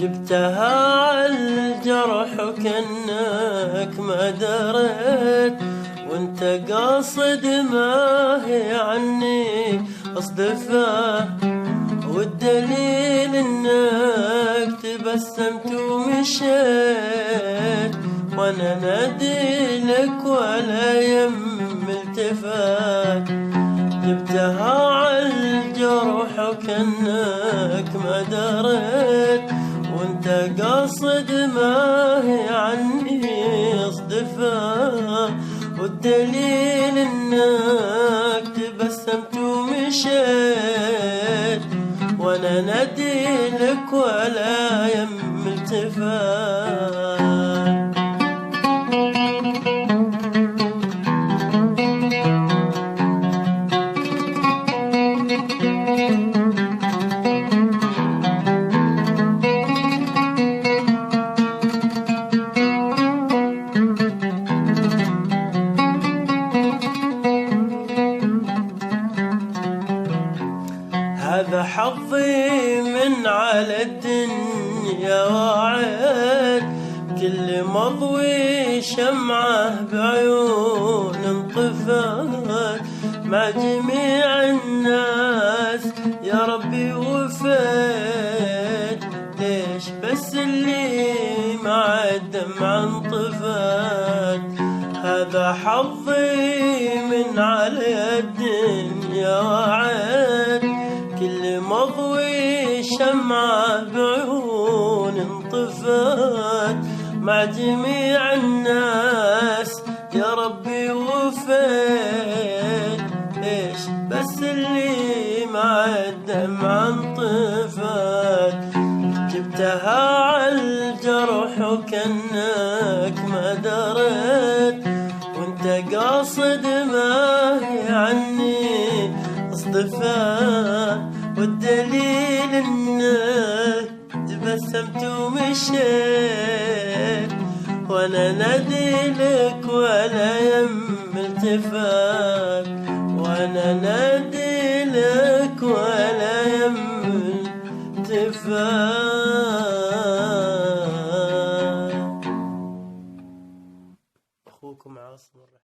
جبتها عالجرح وكأنك ما دريت، وانت قاصد ما هي عني اصدفه، والدليل انك تبسمت ومشيت، وانا نادي لك ولا يم التفات. جبتها عالجرح وكأنك ما دريت، وانت قاصد ما هي عني اصدفه، والدليل انك تبسمت ومشيت، وانا نادي لك ولا يم التفات. هذا حظي من على الدنيا وعد، كل مضوي شمعة بعيون انطفت، مع جميع الناس يا ربي وفيت، ليش بس اللي مع الدمع انطفت. هذا حظي من على الدنيا وعد، كل مضوي شمعة بعيون انطفت، مع جميع الناس يا ربي وفيت، ليش بس اللي مع الدمع انطفت. جبتها عالجرح وكأنك ما دريت، وانت قاصد ما هي عني اصدفه، والدليل انك تبسمت ومشيت، وانا نادي لك ولا يم التفات، وانا نادي لك ولا يم التفات.